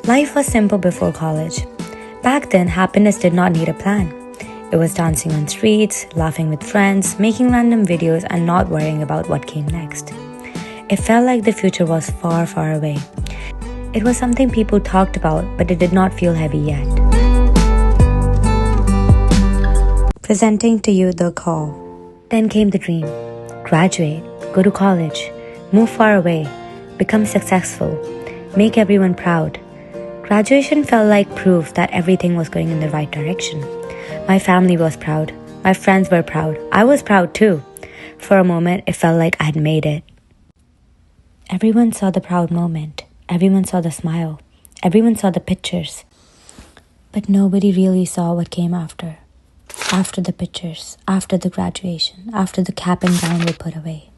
Life was simple before college. Back then, happiness did not need a plan. It was dancing on streets, laughing with friends, making random videos, and not worrying about what came next. It felt like the future was far, far away. It was something people talked about, but it did not feel heavy yet. Presenting to you the call. Then came the dream. Graduate, go to college, move far away, become successful, make everyone proud. Graduation felt like proof that everything was going in the right direction. My family was proud. My friends were proud. I was proud too. For a moment, it felt like I'd made it. Everyone saw the proud moment. Everyone saw the smile. Everyone saw the pictures. But nobody really saw what came after. After the pictures, after the graduation, after the cap and gown were put away.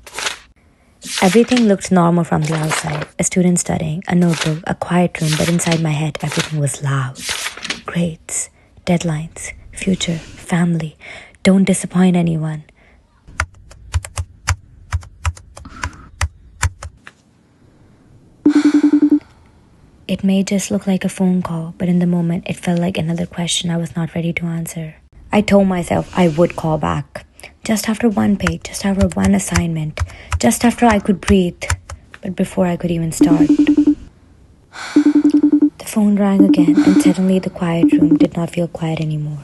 Everything looked normal from the outside. A student studying, a notebook, a quiet room, but inside my head, everything was loud. Grades, deadlines, future, family. Don't disappoint anyone. It may just look like a phone call, but in the moment, it felt like another question I was not ready to answer. I told myself I would call back. Just after one page, just after one assignment, just after I could breathe, but before I could even start. The phone rang again, and suddenly the quiet room did not feel quiet anymore.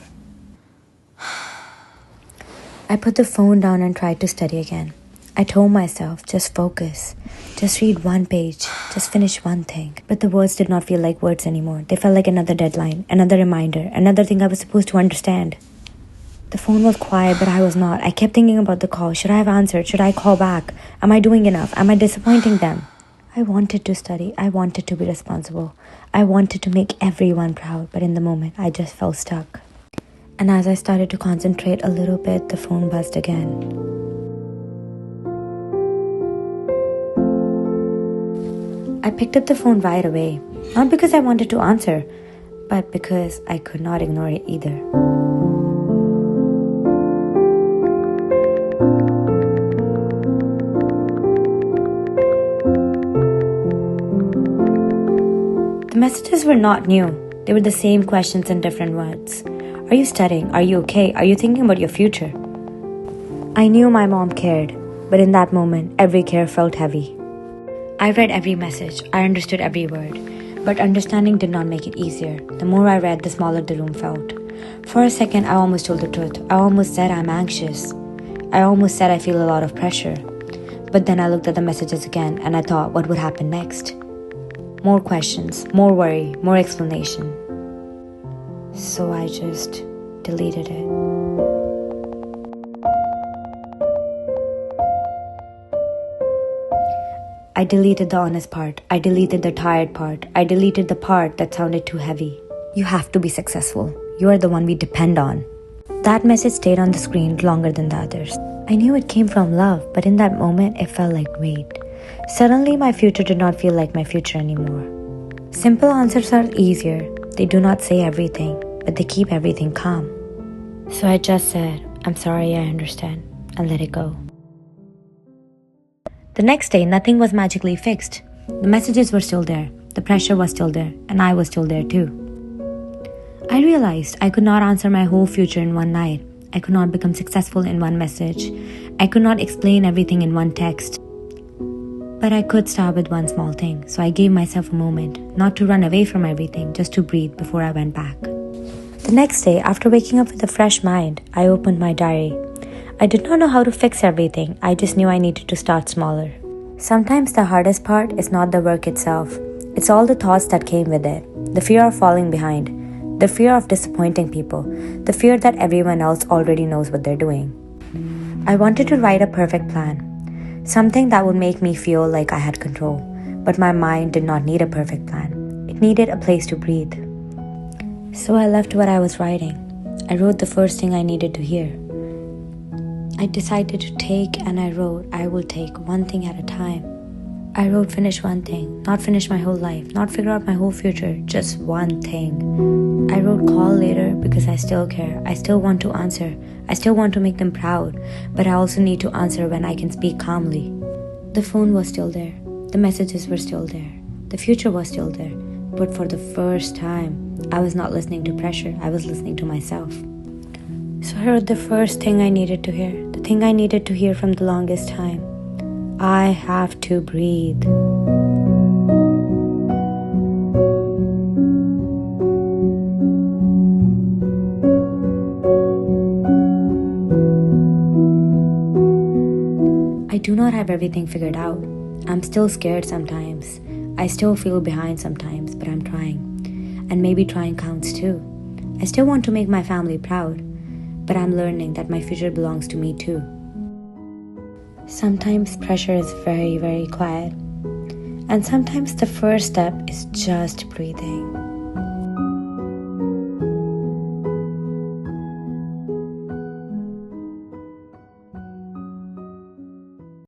I put the phone down and tried to study again. I told myself, just focus, just read one page, just finish one thing. But the words did not feel like words anymore. They felt like another deadline, another reminder, another thing I was supposed to understand. The phone was quiet, but I was not. I kept thinking about the call. Should I have answered? Should I call back? Am I doing enough? Am I disappointing them? I wanted to study. I wanted to be responsible. I wanted to make everyone proud, but in the moment, I just felt stuck. And as I started to concentrate a little bit, the phone buzzed again. I picked up the phone right away, not because I wanted to answer, but because I could not ignore it either. The messages were not new. They were the same questions in different words. Are you studying? Are you okay? Are you thinking about your future? I knew my mom cared, but in that moment, every care felt heavy. I read every message. I understood every word. But understanding did not make it easier. The more I read, the smaller the room felt. For a second, I almost told the truth. I almost said I'm anxious. I almost said I feel a lot of pressure. But then I looked at the messages again and I thought, what would happen next? More questions, more worry, more explanation. So I just deleted it. I deleted the honest part. I deleted the tired part. I deleted the part that sounded too heavy. You have to be successful. You are the one we depend on. That message stayed on the screen longer than the others. I knew it came from love, but in that moment, it felt like weight. Suddenly, my future did not feel like my future anymore. Simple answers are easier. They do not say everything, but they keep everything calm. So I just said, I'm sorry, I understand, and let it go. The next day, nothing was magically fixed. The messages were still there, the pressure was still there, and I was still there too. I realized I could not answer my whole future in one night. I could not become successful in one message. I could not explain everything in one text. But I could start with one small thing, so I gave myself a moment, not to run away from everything, just to breathe before I went back. The next day, after waking up with a fresh mind, I opened my diary. I did not know how to fix everything, I just knew I needed to start smaller. Sometimes the hardest part is not the work itself, it's all the thoughts that came with it. The fear of falling behind, the fear of disappointing people, the fear that everyone else already knows what they're doing. I wanted to write a perfect plan. Something that would make me feel like I had control. But my mind did not need a perfect plan. It needed a place to breathe. So I left what I was writing. I wrote the first thing I needed to hear. I decided to take and I wrote, I will take one thing at a time. I wrote finish one thing, not finish my whole life, not figure out my whole future, just one thing. I wrote call later because I still care. I still want to answer. I still want to make them proud, but I also need to answer when I can speak calmly. The phone was still there. The messages were still there. The future was still there. But for the first time, I was not listening to pressure, I was listening to myself. So I heard the first thing I needed to hear, the thing I needed to hear from the longest time. I have to breathe. I do not have everything figured out. I'm still scared sometimes. I still feel behind sometimes, but I'm trying. And maybe trying counts too. I still want to make my family proud, but I'm learning that my future belongs to me too. Sometimes pressure is very, very quiet. And sometimes the first step is just breathing.